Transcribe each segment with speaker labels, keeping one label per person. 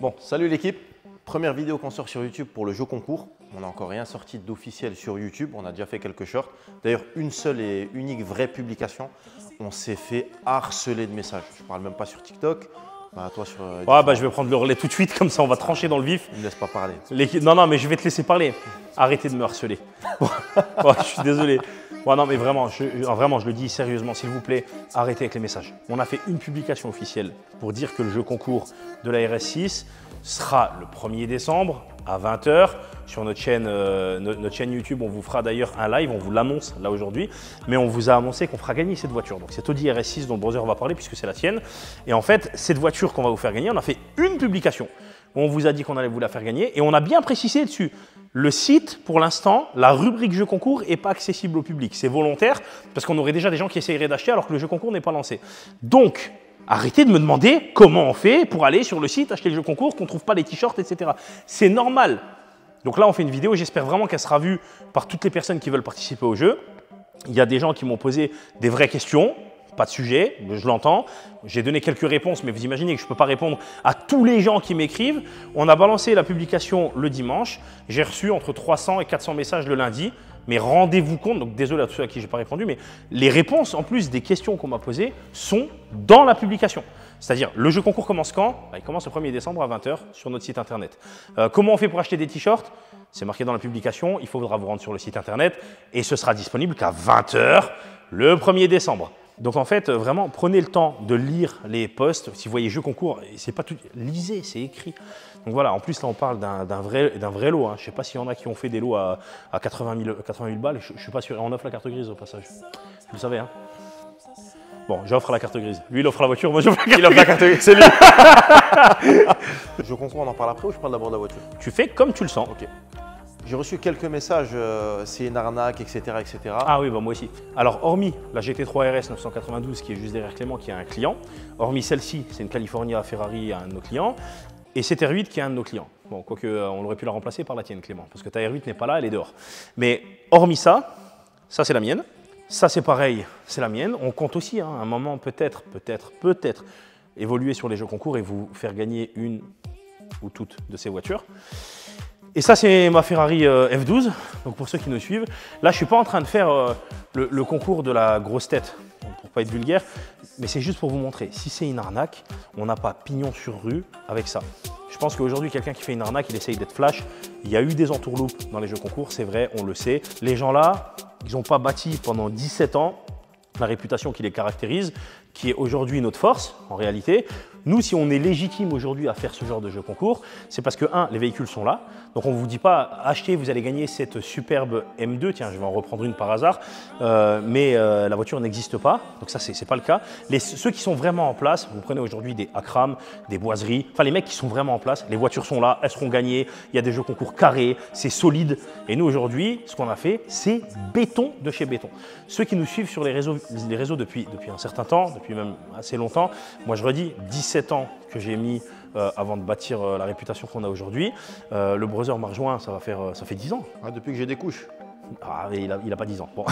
Speaker 1: Bon, salut l'équipe. Première vidéo qu'on sort sur YouTube pour le jeu concours. On n'a encore rien sorti d'officiel sur YouTube. On a déjà fait quelques shorts. D'ailleurs, une seule et unique vraie publication. On s'est fait harceler de messages. Je ne parle même pas sur TikTok. Bah, toi sur.
Speaker 2: Je vais prendre le relais tout de suite, comme ça on va trancher dans le vif.
Speaker 1: Ne me laisse pas parler.
Speaker 2: Non, mais je vais te laisser parler. Arrêtez de me harceler. Je suis désolé. Non, mais vraiment, je le dis sérieusement, s'il vous plaît, arrêtez avec les messages. On a fait une publication officielle pour dire que le jeu concours de la RS6 sera le 1er décembre à 20 h sur notre chaîne YouTube. On vous fera d'ailleurs un live, on vous l'annonce là aujourd'hui, mais on vous a annoncé qu'on fera gagner cette voiture. Donc c'est Audi RS6 dont le brother va parler puisque c'est la sienne. Et en fait, cette voiture qu'on va vous faire gagner, on a fait une publication. On vous a dit qu'on allait vous la faire gagner et on a bien précisé dessus. Le site, pour l'instant, la rubrique jeu concours n'est pas accessible au public. C'est volontaire parce qu'on aurait déjà des gens qui essaieraient d'acheter alors que le jeu concours n'est pas lancé. Donc, arrêtez de me demander comment on fait pour aller sur le site, acheter le jeu concours, qu'on ne trouve pas les t-shirts, etc. C'est normal. Donc là, on fait une vidéo. J'espère vraiment qu'elle sera vue par toutes les personnes qui veulent participer au jeu. Il y a des gens qui m'ont posé des vraies questions. Pas de sujet, je l'entends. J'ai donné quelques réponses, mais vous imaginez que je ne peux pas répondre à tous les gens qui m'écrivent. On a balancé la publication le dimanche. J'ai reçu entre 300 et 400 messages le lundi. Mais rendez-vous compte, donc désolé à tous ceux à qui je n'ai pas répondu, mais les réponses, en plus des questions qu'on m'a posées, sont dans la publication. C'est-à-dire, le jeu concours commence quand? Il commence le 1er décembre à 20 h sur notre site internet. Comment on fait pour acheter des t-shirts? C'est marqué dans la publication. Il faudra vous rendre sur le site internet et ce sera disponible qu'à 20 h le 1er décembre. Donc en fait, vraiment, prenez le temps de lire les posts. Si vous voyez jeu concours, c'est pas tout. Lisez, c'est écrit. Donc voilà, en plus là on parle d'un vrai lot. Hein. Je ne sais pas s'il y en a qui ont fait des lots à 80 000 balles. Je ne suis pas sûr. On offre la carte grise au passage. Vous le savez, hein. Bon, j'offre la carte grise. Lui, il offre la voiture, moi j'offre la carte grise. C'est lui.
Speaker 1: Jeu concours, on en parle après ou je parle d'abord de la voiture?
Speaker 2: Tu fais comme tu le sens.
Speaker 1: Ok. J'ai reçu quelques messages, c'est une arnaque, etc., etc.
Speaker 2: Ah oui, moi aussi. Alors, hormis la GT3 RS 992 qui est juste derrière Clément, qui est un client, hormis celle-ci, c'est une California Ferrari, un de nos clients, et cette R8 qui est un de nos clients. Bon, quoique, on aurait pu la remplacer par la tienne, Clément, parce que ta R8 n'est pas là, elle est dehors. Mais hormis ça, ça c'est la mienne. Ça c'est pareil, c'est la mienne. On compte aussi, hein, un moment peut-être évoluer sur les jeux concours et vous faire gagner une ou toutes de ces voitures. Et ça, c'est ma Ferrari F12. Donc pour ceux qui nous suivent, là, je ne suis pas en train de faire le concours de la grosse tête, pour ne pas être vulgaire, mais c'est juste pour vous montrer. Si c'est une arnaque, on n'a pas pignon sur rue avec ça. Je pense qu'aujourd'hui, quelqu'un qui fait une arnaque, il essaye d'être flash. Il y a eu des entourloupes dans les jeux concours, c'est vrai, on le sait. Les gens là, ils n'ont pas bâti pendant 17 ans la réputation qui les caractérise, qui est aujourd'hui notre force, en réalité. Nous, si on est légitime aujourd'hui à faire ce genre de jeu concours, c'est parce que, les véhicules sont là. Donc, on ne vous dit pas, achetez, vous allez gagner cette superbe M2. Tiens, je vais en reprendre une par hasard. Mais la voiture n'existe pas. Donc, ça, ce n'est pas le cas. Ceux qui sont vraiment en place, vous prenez aujourd'hui des Akram, des Boiseries, enfin, les mecs qui sont vraiment en place, les voitures sont là, elles seront gagnées. Il y a des jeux concours carrés, c'est solide. Et nous, aujourd'hui, ce qu'on a fait, c'est béton de chez béton. Ceux qui nous suivent sur les réseaux depuis un certain temps, depuis même assez longtemps, moi, je redis, 17 ans que j'ai mis avant de bâtir la réputation qu'on a aujourd'hui. Le brother m'a rejoint, ça fait 10 ans.
Speaker 1: Ah, depuis que j'ai des couches.
Speaker 2: Ah, il a pas 10 ans. Bon.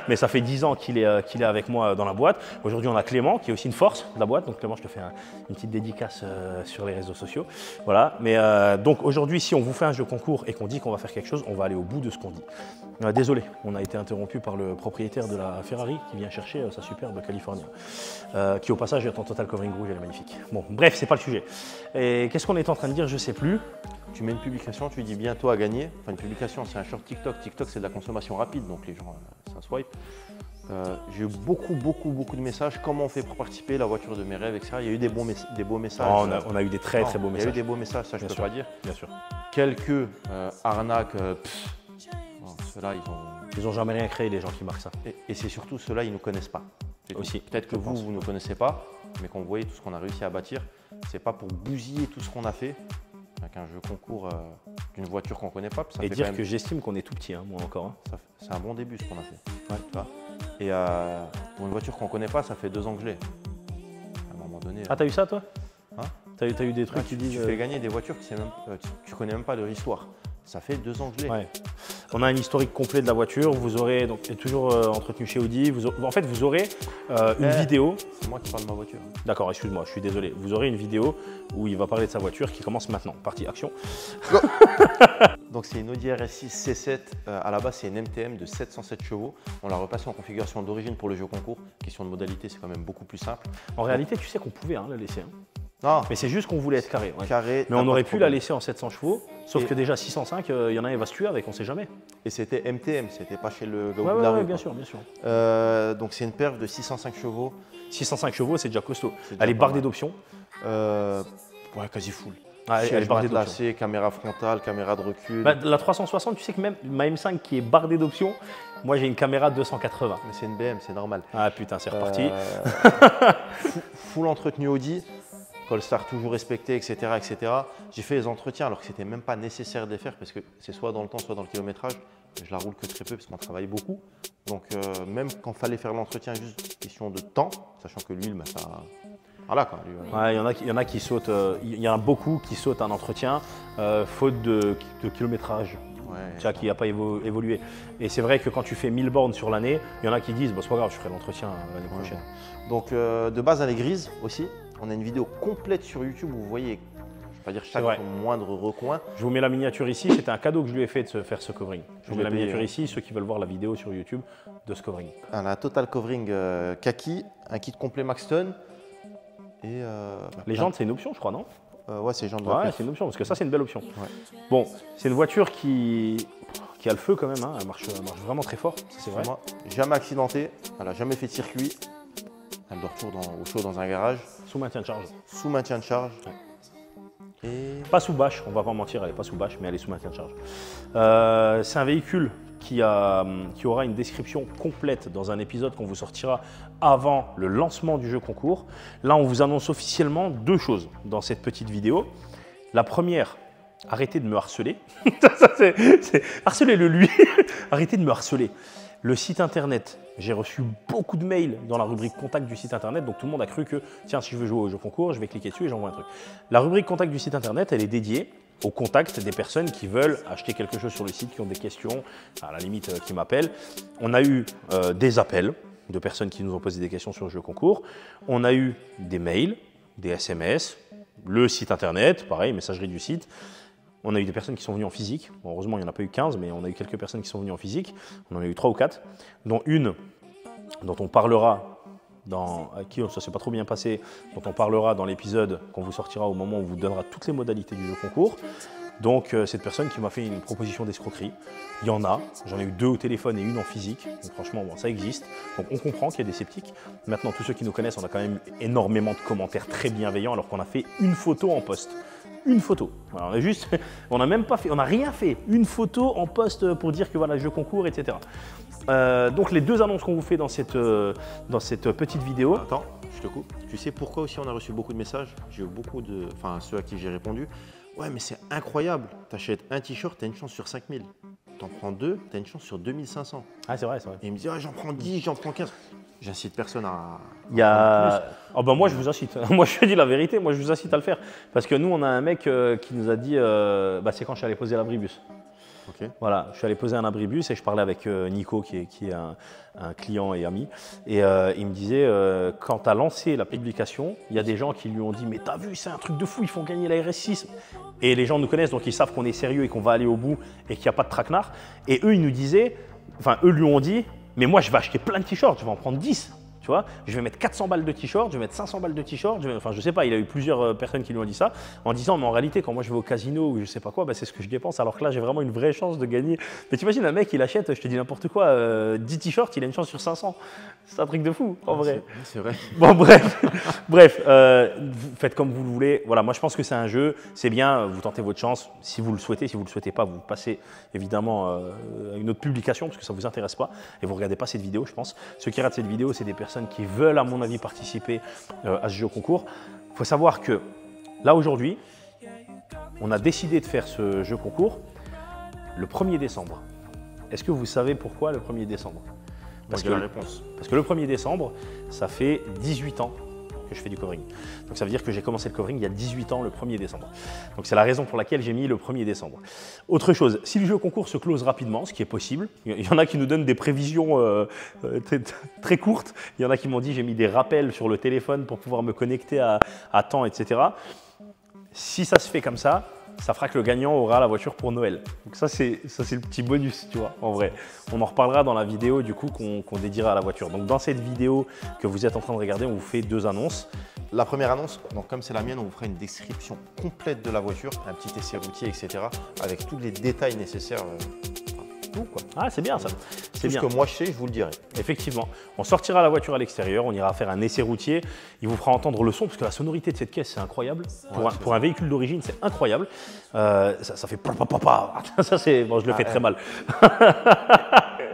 Speaker 2: Mais ça fait 10 ans qu'il est avec moi dans la boîte. Aujourd'hui, on a Clément, qui est aussi une force de la boîte. Donc Clément, je te fais une petite dédicace sur les réseaux sociaux. Voilà. Mais donc aujourd'hui, si on vous fait un jeu concours et qu'on dit qu'on va faire quelque chose, on va aller au bout de ce qu'on dit. Désolé, on a été interrompu par le propriétaire de la Ferrari qui vient chercher sa superbe California, qui au passage est en total covering rouge, elle est magnifique. Bon, bref, c'est pas le sujet. Et qu'est-ce qu'on est en train de dire? Je sais plus.
Speaker 1: Tu mets une publication, tu dis bientôt à gagner. Enfin, une publication, c'est un short TikTok. TikTok, c'est de la consommation rapide, donc les gens, ça swipe. J'ai eu beaucoup de messages. Comment on fait pour participer, la voiture de mes rêves, etc. Il y a eu des beaux messages.
Speaker 2: Oh, on a eu des très beaux messages.
Speaker 1: Il y a eu des beaux messages, ça je peux pas dire.
Speaker 2: Bien sûr.
Speaker 1: Quelques arnaques, ceux-là,
Speaker 2: ils ont jamais rien créé, les gens qui marquent ça.
Speaker 1: Et c'est surtout ceux-là, ils ne nous connaissent pas.
Speaker 2: Aussi.
Speaker 1: Peut-être que vous ne nous connaissez pas, mais quand vous voyez tout ce qu'on a réussi à bâtir, c'est pas pour bousiller tout ce qu'on a fait. Avec un jeu concours d'une voiture qu'on ne connaît pas.
Speaker 2: Et dire que j'estime qu'on est tout petit, hein, moi encore. Hein.
Speaker 1: C'est un bon début ce qu'on a fait. Ouais, tu vois. Et pour une voiture qu'on ne connaît pas, ça fait 2 ans que je l'ai. À un moment donné.
Speaker 2: Ah, t'as eu ça toi?
Speaker 1: Hein?
Speaker 2: T'as eu des trucs
Speaker 1: tu fais gagner des voitures que tu ne connais même pas leur histoire. Ça fait 2 ans que je l'ai.
Speaker 2: Ouais. On a un historique complet de la voiture. Vous aurez donc est toujours entretenu chez Audi. En fait, vous aurez une vidéo.
Speaker 1: C'est moi qui parle de ma voiture.
Speaker 2: D'accord, excuse-moi, je suis désolé. Vous aurez une vidéo où il va parler de sa voiture qui commence maintenant. Partie action.
Speaker 1: Donc c'est une Audi RS6 C7. À la base, c'est une MTM de 707 chevaux. On l'a repassé en configuration d'origine pour le jeu concours. Question de modalité, c'est quand même beaucoup plus simple.
Speaker 2: En réalité, tu sais qu'on pouvait la laisser.
Speaker 1: Non,
Speaker 2: Mais c'est juste qu'on voulait être carré. Ouais.
Speaker 1: carré.
Speaker 2: Mais on
Speaker 1: t'as
Speaker 2: aurait
Speaker 1: pas de
Speaker 2: pu la
Speaker 1: problème.
Speaker 2: laisser en 700 chevaux. Sauf que déjà 605, il y en a un, il va se tuer avec, on sait jamais.
Speaker 1: Et c'était MTM, c'était pas chez le gars au
Speaker 2: Ouais,
Speaker 1: bout de la rue,
Speaker 2: bien
Speaker 1: quoi.
Speaker 2: sûr, bien sûr.
Speaker 1: Donc c'est une perf de 605 chevaux.
Speaker 2: 605 chevaux, c'est déjà costaud.
Speaker 1: C'est déjà
Speaker 2: Elle est
Speaker 1: pas
Speaker 2: bardée
Speaker 1: mal.
Speaker 2: d'options.
Speaker 1: Ouais, quasi full.
Speaker 2: Ah, elle est
Speaker 1: Siège
Speaker 2: bardée d'options.
Speaker 1: matelassé, caméra frontale, caméra de recul.
Speaker 2: Bah, la 360, tu sais que même ma M5 qui est bardée d'options, moi j'ai une caméra 280.
Speaker 1: Mais c'est une BM, c'est normal.
Speaker 2: Ah putain, c'est reparti.
Speaker 1: Full entretenu Audi, Polestar toujours respecté, etc. etc. J'ai fait les entretiens alors que c'était même pas nécessaire de les faire parce que c'est soit dans le temps, soit dans le kilométrage. Je la roule que très peu parce qu'on travaille beaucoup. Donc même quand fallait faire l'entretien, juste question de temps, sachant que l'huile, bah, ça. Voilà quoi. Lui,
Speaker 2: Ouais, il y en a qui sautent, il y en a beaucoup qui sautent un entretien faute de kilométrage.
Speaker 1: ouais.
Speaker 2: Tu vois, qui n'a pas évolué. Et c'est vrai que quand tu fais 1000 bornes sur l'année, il y en a qui disent, bah, c'est pas grave, je ferai l'entretien l'année prochaine.
Speaker 1: Donc de base elle est grise aussi. On a une vidéo complète sur YouTube où vous voyez, je vais pas dire chaque
Speaker 2: vrai.
Speaker 1: moindre recoin.
Speaker 2: Je vous mets la miniature ici, c'était un cadeau que je lui ai fait de se faire ce covering. Je vous mets la
Speaker 1: l'ai payé,
Speaker 2: miniature
Speaker 1: ouais.
Speaker 2: ici, ceux qui veulent voir la vidéo sur YouTube de ce covering.
Speaker 1: On a un total covering kaki, un kit complet Maxton et
Speaker 2: Les jantes, c'est une option, je crois, non?
Speaker 1: ouais, c'est jantes de
Speaker 2: Ouais,
Speaker 1: perf.
Speaker 2: c'est une option, parce que ça, c'est une belle option.
Speaker 1: Ouais.
Speaker 2: Bon, c'est une voiture qui a le feu quand même, hein. Elle marche vraiment très fort, ça, c'est vrai.
Speaker 1: Moi, jamais accidenté, elle n'a jamais fait de circuit. Elle dort toujours au chaud dans un garage,
Speaker 2: Sous maintien de charge.
Speaker 1: sous maintien de charge. Et
Speaker 2: Pas sous bâche, on va pas mentir, elle n'est pas sous bâche, mais elle est sous maintien de charge. C'est un véhicule qui aura une description complète dans un épisode qu'on vous sortira avant le lancement du jeu concours. Là, on vous annonce officiellement deux choses dans cette petite vidéo. La première, arrêtez de me harceler. Harcelez-le lui. Arrêtez de me harceler. Le site internet, j'ai reçu beaucoup de mails dans la rubrique contact du site internet, donc tout le monde a cru que, tiens, si je veux jouer au jeu concours, je vais cliquer dessus et j'envoie un truc. La rubrique contact du site internet, elle est dédiée au contact des personnes qui veulent acheter quelque chose sur le site, qui ont des questions, à la limite qui m'appellent. On a eu des appels de personnes qui nous ont posé des questions sur le jeu concours. On a eu des mails, des SMS, le site internet, pareil, messagerie du site. On a eu des personnes qui sont venues en physique. Bon, heureusement, il n'y en a pas eu 15, mais on a eu quelques personnes qui sont venues en physique. On en a eu 3 ou 4, dont une dont on parlera à qui ça ne s'est pas trop bien passé, dont on parlera dans l'épisode qu'on vous sortira au moment où on vous donnera toutes les modalités du jeu concours. Donc, cette personne qui m'a fait une proposition d'escroquerie, il y en a. J'en ai eu 2 au téléphone et une en physique. Donc, franchement, bon, ça existe. Donc, on comprend qu'il y a des sceptiques. Maintenant, tous ceux qui nous connaissent, on a quand même eu énormément de commentaires très bienveillants alors qu'on a fait une photo en post. Une photo. Alors, on n'a même pas fait, on n'a rien fait. Une photo en post pour dire que voilà, jeu concours, etc. Donc les deux annonces qu'on vous fait dans cette petite vidéo.
Speaker 1: attends, je te coupe. Tu sais pourquoi aussi on a reçu beaucoup de messages? J'ai eu beaucoup de, enfin ceux à qui j'ai répondu. Ouais, mais c'est incroyable. T'achètes un t-shirt, t'as une chance sur 5000. T'en prends 2, t'as une chance sur 2500.
Speaker 2: Ah c'est vrai, c'est vrai.
Speaker 1: Et il me dit, ah, j'en prends 10, j'en prends 15. J'incite personne à.
Speaker 2: Il y a. Oh ben moi je vous incite. Moi je te dis la vérité, moi je vous incite à le faire. Parce que nous on a un mec qui nous a dit, c'est quand je suis allé poser l'abribus.
Speaker 1: Ok.
Speaker 2: Voilà, je suis allé poser un abribus et je parlais avec Nico qui est un client et ami. Et il me disait, quand tu as lancé la publication, il y a des gens qui lui ont dit, mais t'as vu, c'est un truc de fou, ils font gagner la RS6. Et les gens nous connaissent, donc ils savent qu'on est sérieux et qu'on va aller au bout et qu'il n'y a pas de traquenard. Et eux, ils nous disaient, enfin eux lui ont dit, mais moi je vais acheter plein de t-shirts, je vais en prendre 10. Tu vois, je vais mettre 400 balles de t-shirt, je vais mettre 500 balles de t-shirt, enfin je sais pas, il a eu plusieurs personnes qui lui ont dit ça, en disant mais en réalité quand moi je vais au casino ou je sais pas quoi, c'est ce que je dépense alors que là j'ai vraiment une vraie chance de gagner. Mais t'imagines un mec il achète, je te dis n'importe quoi, 10 t-shirts, il a une chance sur 500. C'est un truc de fou en vrai.
Speaker 1: C'est vrai.
Speaker 2: Bon bref, vous faites comme vous le voulez. Voilà, moi je pense que c'est un jeu, c'est bien, vous tentez votre chance. Si vous le souhaitez, si vous le souhaitez pas, vous passez évidemment à une autre publication parce que ça vous intéresse pas et vous regardez pas cette vidéo, je pense. Ceux qui regardent cette vidéo, c'est des personnes qui veulent à mon avis participer à ce jeu concours. Il faut savoir que là aujourd'hui, on a décidé de faire ce jeu concours le 1er décembre. Est-ce que vous savez pourquoi le 1er décembre?
Speaker 1: Parce que la réponse.
Speaker 2: Parce que le 1er décembre, ça fait 18 ans que je fais du covering. Donc ça veut dire que j'ai commencé le covering il y a 18 ans, le 1er décembre. Donc c'est la raison pour laquelle j'ai mis le 1er décembre. Autre chose, si le jeu concours se close rapidement, ce qui est possible, il y en a qui nous donnent des prévisions très courtes, il y en a qui m'ont dit j'ai mis des rappels sur le téléphone pour pouvoir me connecter à temps, etc. Si ça se fait comme ça fera que le gagnant aura la voiture pour Noël. Donc ça c'est le petit bonus, tu vois, en vrai. On en reparlera dans la vidéo du coup qu'on dédiera à la voiture. Donc dans cette vidéo que vous êtes en train de regarder, on vous fait 2 annonces.
Speaker 1: La première annonce, donc comme c'est la mienne, on vous fera une description complète de la voiture, un petit essai routier, etc. avec tous les détails nécessaires. Tout, quoi.
Speaker 2: Ah, c'est bien ça.
Speaker 1: C'est bien. Ce que moi je sais, je vous le dirai.
Speaker 2: Effectivement. On sortira la voiture à l'extérieur, on ira faire un essai routier. Il vous fera entendre le son, parce que la sonorité de cette caisse, c'est incroyable. Pour un véhicule d'origine, c'est incroyable. Ça fait papa. Ça, c'est. Bon, je le fais très mal.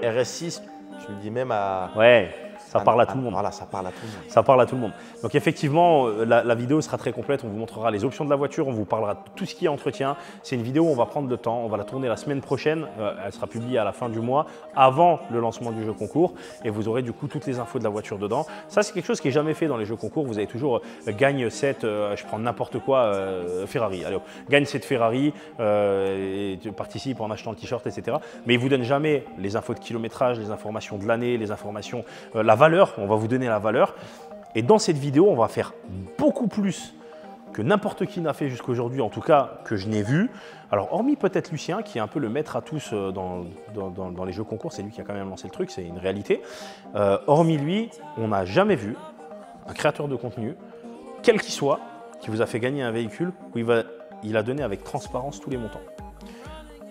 Speaker 1: RS6, je me dis même à.
Speaker 2: Ouais. Ça parle à tout le monde.
Speaker 1: Voilà, ça parle à tout le monde.
Speaker 2: Ça parle à tout le monde. Donc effectivement, la vidéo sera très complète. On vous montrera les options de la voiture, on vous parlera de tout ce qui est entretien. C'est une vidéo où on va prendre le temps. On va la tourner la semaine prochaine. Elle sera publiée à la fin du mois, avant le lancement du jeu concours. Et vous aurez du coup toutes les infos de la voiture dedans. Ça, c'est quelque chose qui n'est jamais fait dans les jeux concours. Vous avez toujours gagne 7, je prends n'importe quoi, Ferrari. Allez, gagne cette Ferrari, et tu participes en achetant le t-shirt, etc. Mais ils ne vous donnent jamais les infos de kilométrage, les informations de l'année, les informations, la valeur, on va vous donner la valeur. Et dans cette vidéo, on va faire beaucoup plus que n'importe qui n'a fait jusqu'à aujourd'hui, en tout cas que je n'ai vu. Alors hormis peut-être Lucien, qui est un peu le maître à tous dans les jeux concours, c'est lui qui a quand même lancé le truc, c'est une réalité. Hormis lui, on n'a jamais vu un créateur de contenu, quel qu'il soit, qui vous a fait gagner un véhicule où il a donné avec transparence tous les montants.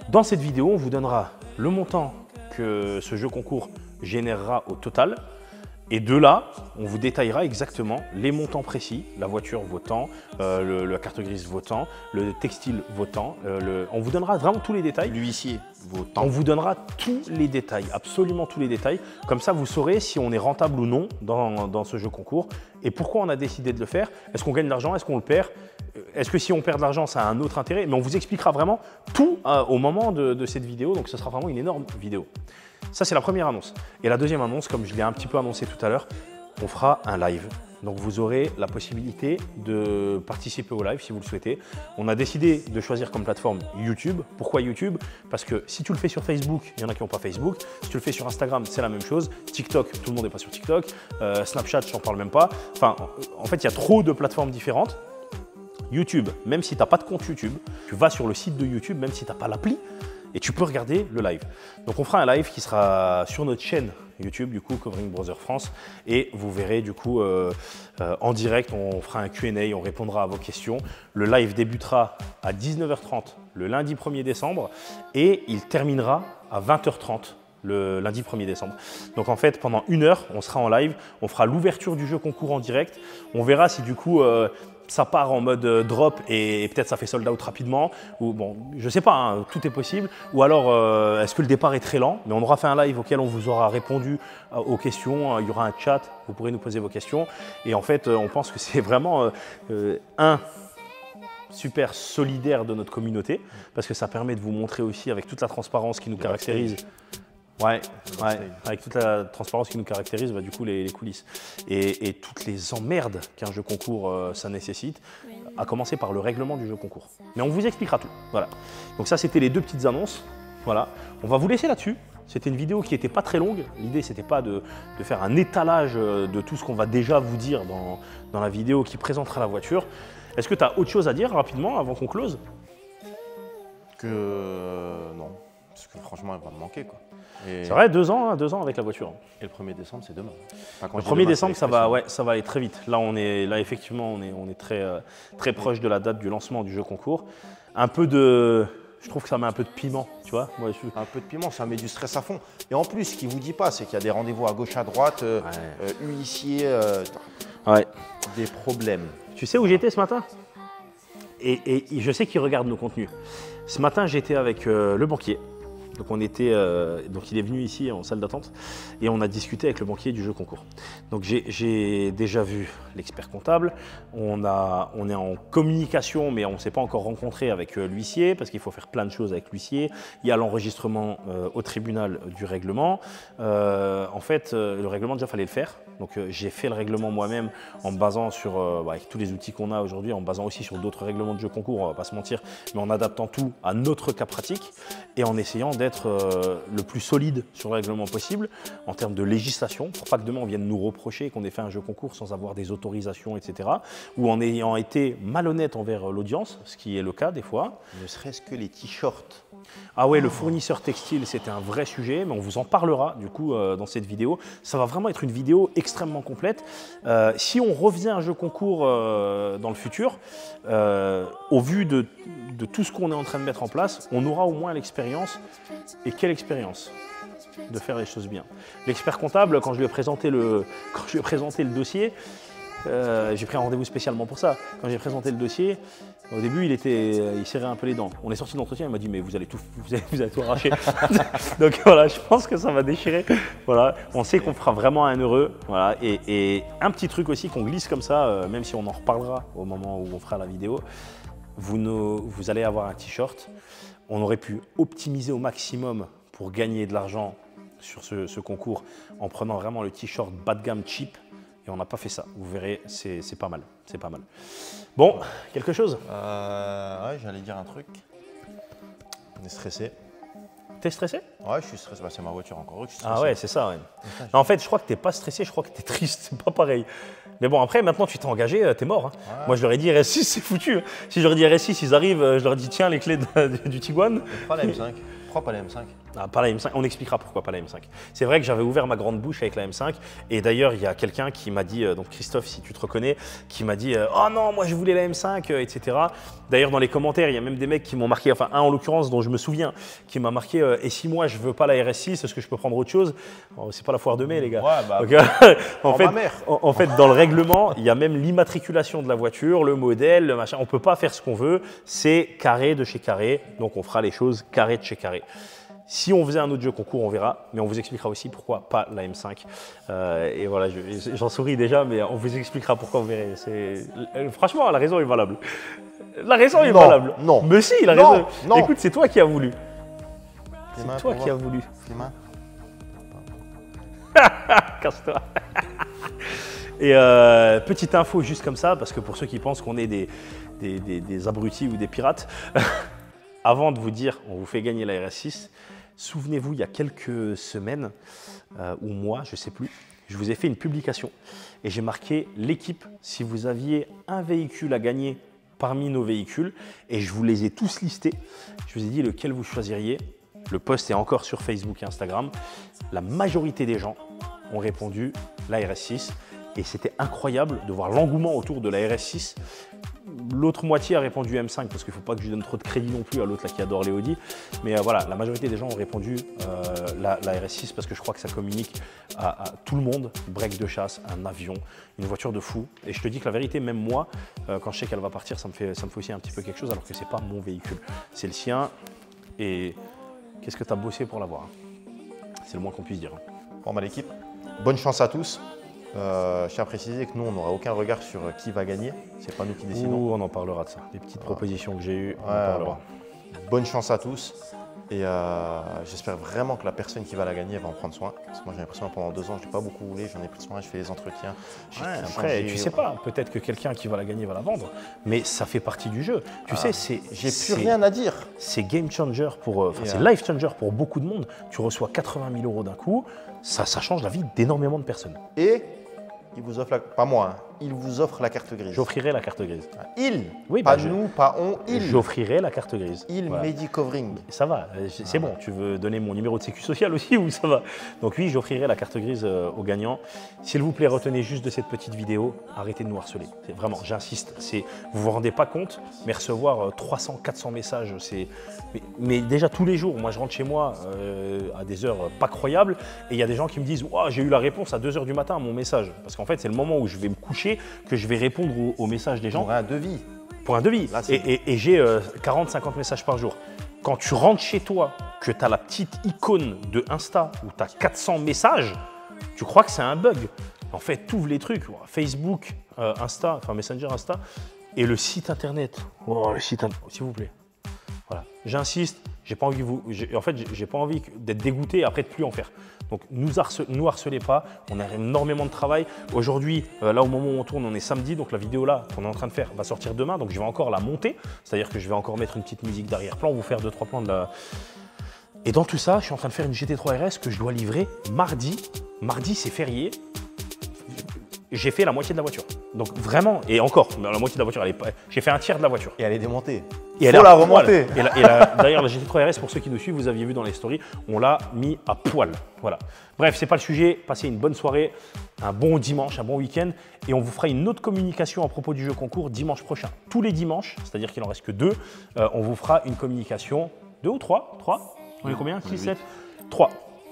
Speaker 2: Dans cette vidéo, on vous donnera le montant que ce jeu concours générera au total. Et de là, on vous détaillera exactement les montants précis, la voiture vaut tant, la carte grise vaut tant, le textile vaut tant. On vous donnera vraiment tous les détails.
Speaker 1: L'huissier vaut tant.
Speaker 2: On vous donnera tous les détails, absolument tous les détails. Comme ça, vous saurez si on est rentable ou non dans ce jeu concours et pourquoi on a décidé de le faire. Est-ce qu'on gagne de l'argent? Est-ce qu'on le perd? Est-ce que si on perd de l'argent, ça a un autre intérêt? Mais on vous expliquera vraiment tout au moment de cette vidéo. Donc, ce sera vraiment une énorme vidéo. Ça, c'est la première annonce. Et la deuxième annonce, comme je l'ai un petit peu annoncé tout à l'heure, on fera un live. Donc, vous aurez la possibilité de participer au live si vous le souhaitez. On a décidé de choisir comme plateforme YouTube. Pourquoi YouTube? Parce que si tu le fais sur Facebook, il y en a qui n'ont pas Facebook. Si tu le fais sur Instagram, c'est la même chose. TikTok, tout le monde n'est pas sur TikTok. Snapchat, je n'en parle même pas. Enfin, en fait, il y a trop de plateformes différentes. YouTube, même si tu n'as pas de compte YouTube, tu vas sur le site de YouTube, même si tu n'as pas l'appli, et tu peux regarder le live. Donc on fera un live qui sera sur notre chaîne YouTube, du coup, Covering Brothers France, et vous verrez du coup en direct, on fera un Q&A, on répondra à vos questions. Le live débutera à 19h30 le lundi 1er décembre et il terminera à 20h30 le lundi 1er décembre. Donc en fait, pendant 1 heure, on sera en live, on fera l'ouverture du jeu concours en direct, on verra si du coup ça part en mode drop et peut-être ça fait sold out rapidement, ou bon, je sais pas, hein, tout est possible, ou alors est-ce que le départ est très lent, mais on aura fait un live auquel on vous aura répondu aux questions, il y aura un chat, vous pourrez nous poser vos questions, et en fait on pense que c'est vraiment super solidaire de notre communauté, parce que ça permet de vous montrer aussi avec toute la transparence qui nous caractérise. Ouais, avec toute la transparence qui nous caractérise, bah, du coup les coulisses et toutes les emmerdes qu'un jeu concours ça nécessite, à commencer par le règlement du jeu concours. Mais on vous expliquera tout. Voilà. Donc ça, c'était les 2 petites annonces. Voilà. On va vous laisser là-dessus. C'était une vidéo qui n'était pas très longue. L'idée, c'était pas de faire un étalage de tout ce qu'on va déjà vous dire dans la vidéo qui présentera la voiture. Est-ce que tu as autre chose à dire rapidement avant qu'on close?
Speaker 1: Non, parce que franchement, elle va me manquer, quoi.
Speaker 2: C'est vrai, 2 ans avec la voiture.
Speaker 1: Et le 1er décembre, c'est demain.
Speaker 2: Enfin, le 1er décembre, ça va aller très vite. Là, effectivement, on est très proche de la date du lancement du jeu concours. Je trouve que ça met un peu de piment, tu vois. Moi,
Speaker 1: un peu de piment, ça met du stress à fond. Et en plus, ce qu'il ne vous dit pas, c'est qu'il y a des rendez-vous à gauche, à droite, huissier, des problèmes.
Speaker 2: Tu sais où j'étais ce matin? Et je sais qu'il regarde nos contenus. Ce matin, j'étais avec le banquier. Donc donc il est venu ici en salle d'attente et on a discuté avec le banquier du jeu concours. Donc j'ai déjà vu l'expert comptable, on est en communication mais on ne s'est pas encore rencontré avec l'huissier parce qu'il faut faire plein de choses avec l'huissier. Il y a l'enregistrement au tribunal du règlement. En fait, le règlement déjà fallait le faire. Donc j'ai fait le règlement moi-même en me basant sur, avec tous les outils qu'on a aujourd'hui, en me basant aussi sur d'autres règlements de jeu concours, on va pas se mentir, mais en adaptant tout à notre cas pratique et en essayant d'être le plus solide sur le règlement possible en termes de législation, pour pas que demain on vienne nous reprocher qu'on ait fait un jeu concours sans avoir des autorisations, etc. Ou en ayant été malhonnête envers l'audience, ce qui est le cas des fois.
Speaker 1: Ne serait-ce que les t-shirts.
Speaker 2: Ah ouais, le fournisseur textile, c'était un vrai sujet, mais on vous en parlera du coup dans cette vidéo. Ça va vraiment être une vidéo extrêmement complète. Si on revient à un jeu concours dans le futur, au vu de tout ce qu'on est en train de mettre en place, on aura au moins l'expérience. Et quelle expérience de faire les choses bien. L'expert comptable, quand je lui ai présenté le dossier, j'ai pris un rendez-vous spécialement pour ça. Quand j'ai présenté le dossier, au début, il serrait un peu les dents. On est sorti d'entretien, il m'a dit mais vous allez tout arracher. Donc voilà, je pense que ça va déchirer. Voilà, on sait qu'on fera vraiment un heureux. Voilà, et un petit truc aussi qu'on glisse comme ça, même si on en reparlera au moment où on fera la vidéo, vous allez avoir un t-shirt. On aurait pu optimiser au maximum pour gagner de l'argent sur ce concours en prenant vraiment le t-shirt bas de gamme cheap. Et on n'a pas fait ça. Vous verrez, c'est pas mal. C'est pas mal. Bon, quelque chose?
Speaker 1: Ouais, j'allais dire un truc. On est stressé.
Speaker 2: T'es stressé?
Speaker 1: Ouais, je suis stressé. Bah, c'est ma voiture encore. Je suis stressé.
Speaker 2: Ah ouais, c'est ça. Ouais. En fait, je crois que t'es pas stressé, je crois que t'es triste. C'est pas pareil. Mais bon, après, maintenant, tu t'es engagé, t'es mort. Hein. Ouais. Moi, je leur ai dit RS6, c'est foutu. Si je leur ai dit RS6, ils arrivent, je leur ai dit tiens, les clés du Tiguan.
Speaker 1: Pas la M5. Pourquoi pas la M5?
Speaker 2: Ah, pas la M5, on expliquera pourquoi pas la M5. C'est vrai que j'avais ouvert ma grande bouche avec la M5 et d'ailleurs il y a quelqu'un qui m'a dit, donc Christophe si tu te reconnais, qui m'a dit oh non moi je voulais la M5 etc. D'ailleurs dans les commentaires il y a même des mecs qui m'ont marqué, enfin un en l'occurrence dont je me souviens, qui m'a marqué et si moi je veux pas la RS6 est-ce que je peux prendre autre chose? Oh, c'est pas la foire de mai les gars.
Speaker 1: Ouais, bah,
Speaker 2: donc, en fait dans le règlement il y a même l'immatriculation de la voiture, le modèle, le machin, on peut pas faire ce qu'on veut, c'est carré de chez carré, donc on fera les choses carré de chez carré. Si on faisait un autre jeu concours, on verra, mais on vous expliquera aussi pourquoi pas la M5. Et voilà, j'en souris déjà, mais on vous expliquera pourquoi, vous verrez. Franchement, la raison est valable. La raison est valable.
Speaker 1: Non.
Speaker 2: Mais si, la raison. Non. Écoute, c'est toi qui as voulu. C'est toi qui as voulu. Casse-toi. Et petite info juste comme ça, parce que pour ceux qui pensent qu'on est des abrutis ou des pirates, avant de vous dire on vous fait gagner la RS6, souvenez-vous, il y a quelques semaines ou mois, je ne sais plus, je vous ai fait une publication et j'ai marqué l'équipe si vous aviez un véhicule à gagner parmi nos véhicules et je vous les ai tous listés. Je vous ai dit lequel vous choisiriez. Le post est encore sur Facebook et Instagram. La majorité des gens ont répondu la RS6 et c'était incroyable de voir l'engouement autour de la RS6. L'autre moitié a répondu M5 parce qu'il ne faut pas que je donne trop de crédit non plus à l'autre qui adore les Audi. Mais voilà, la majorité des gens ont répondu la RS6 parce que je crois que ça communique à tout le monde. Break de chasse, un avion, une voiture de fou. Et je te dis que la vérité, même moi, quand je sais qu'elle va partir, ça me fait aussi un petit peu quelque chose alors que ce n'est pas mon véhicule. C'est le sien. Et qu'est-ce que tu as bossé pour l'avoir? C'est le moins qu'on puisse dire.
Speaker 1: Bon, bah, l'équipe, bonne chance à tous. Je tiens à préciser que nous, on n'aura aucun regard sur qui va gagner. C'est pas nous qui décidons.
Speaker 2: On en parlera de ça. Des petites propositions que j'ai eues, on en parlera.
Speaker 1: Bonne chance à tous. Et j'espère vraiment que la personne qui va la gagner va en prendre soin. Parce que moi, j'ai l'impression que pendant 2 ans, je n'ai pas beaucoup roulé. J'en ai pris soin, je fais les entretiens.
Speaker 2: Après, tu sais pas, peut-être que quelqu'un qui va la gagner va la vendre. Mais ça fait partie du jeu. Tu sais,
Speaker 1: j'ai plus rien à dire.
Speaker 2: C'est game changer c'est life changer pour beaucoup de monde. Tu reçois 80 000 € d'un coup. Ça change la vie d'énormément de personnes.
Speaker 1: Et il vous offre, pas moi, hein, il vous offre la carte grise.
Speaker 2: J'offrirai la carte grise.
Speaker 1: Oui, pas nous, pas on, il.
Speaker 2: J'offrirai la carte grise.
Speaker 1: Voilà. Medicovering.
Speaker 2: Ça va, c'est bon. Tu veux donner mon numéro de sécu social aussi ou ça va? Donc oui, j'offrirai la carte grise aux gagnants. S'il vous plaît, retenez juste de cette petite vidéo, arrêtez de nous harceler. Vraiment, j'insiste, vous vous rendez pas compte, mais recevoir 300, 400 messages, mais déjà tous les jours, moi je rentre chez moi à des heures pas croyables et il y a des gens qui me disent wow, j'ai eu la réponse à 2 h du matin à mon message. Parce qu'en fait, c'est le moment où je vais me coucher que je vais répondre aux messages des gens.
Speaker 1: Pour un devis.
Speaker 2: Pour un devis. Là, et j'ai 40-50 messages par jour. Quand tu rentres chez toi, que tu as la petite icône de Insta où tu as 400 messages, tu crois que c'est un bug. En fait, tu ouvres les trucs, Facebook, Insta, enfin Messenger, Insta, et le site internet. Oh, le site internet, s'il vous plaît. Voilà. J'insiste, j'ai pas envie j'ai pas envie d'être dégoûté et après de plus en faire. Donc nous harcelez pas, on a énormément de travail. Aujourd'hui, là au moment où on tourne, on est samedi, donc la vidéo là qu'on est en train de faire va sortir demain, donc je vais encore la monter, c'est-à-dire que je vais encore mettre une petite musique d'arrière-plan, vous faire 2-3 plans de la... Et dans tout ça, je suis en train de faire une GT3 RS que je dois livrer mardi. Mardi, c'est férié. J'ai fait la moitié de la voiture. Donc vraiment, et encore, la moitié de la voiture, j'ai fait un tiers de la voiture.
Speaker 1: Et elle est démontée.
Speaker 2: Et elle
Speaker 1: faut la remonter.
Speaker 2: D'ailleurs, la GT3 RS, pour ceux qui nous suivent, vous aviez vu dans les stories, on l'a mis à poil. Voilà. Bref, c'est pas le sujet. Passez une bonne soirée, un bon dimanche, un bon week-end. Et on vous fera une autre communication à propos du jeu concours dimanche prochain. Tous les dimanches, c'est-à-dire qu'il en reste que 2, on vous fera une communication. 2 ou 3 On est combien 6, 7 3.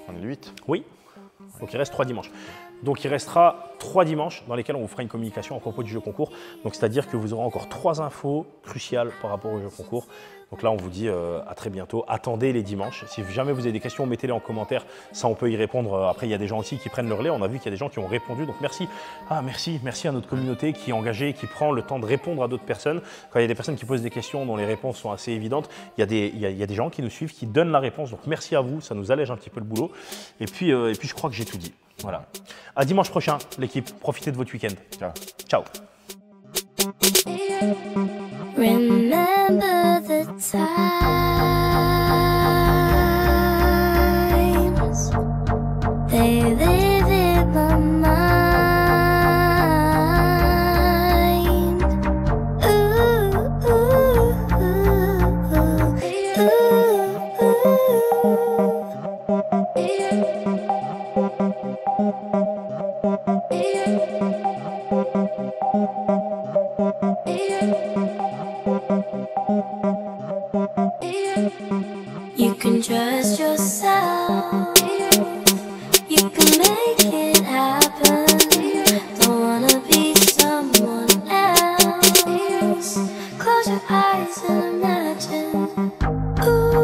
Speaker 1: On est 8.
Speaker 2: Oui. Donc il reste 3 dimanches. Donc il restera 3 dimanches dans lesquels on vous fera une communication à propos du jeu concours. Donc c'est-à-dire que vous aurez encore 3 infos cruciales par rapport au jeu concours. Donc là on vous dit à très bientôt. Attendez les dimanches. Si jamais vous avez des questions, mettez-les en commentaire. Ça on peut y répondre. Après il y a des gens aussi qui prennent leur lait. On a vu qu'il y a des gens qui ont répondu. Donc merci. Merci à notre communauté qui est engagée, qui prend le temps de répondre à d'autres personnes. Quand il y a des personnes qui posent des questions dont les réponses sont assez évidentes, il y a des gens qui nous suivent, qui donnent la réponse. Donc merci à vous. Ça nous allège un petit peu le boulot. Et puis je crois que j'ai tout dit. Voilà. À dimanche prochain, l'équipe. Profitez de votre week-end.
Speaker 1: Ciao.
Speaker 2: Ciao.
Speaker 3: Remember the times they live in my mind. Ooh, ooh, you can trust yourself. You can make it happen. Don't wanna be someone else. Close your eyes and imagine. Ooh.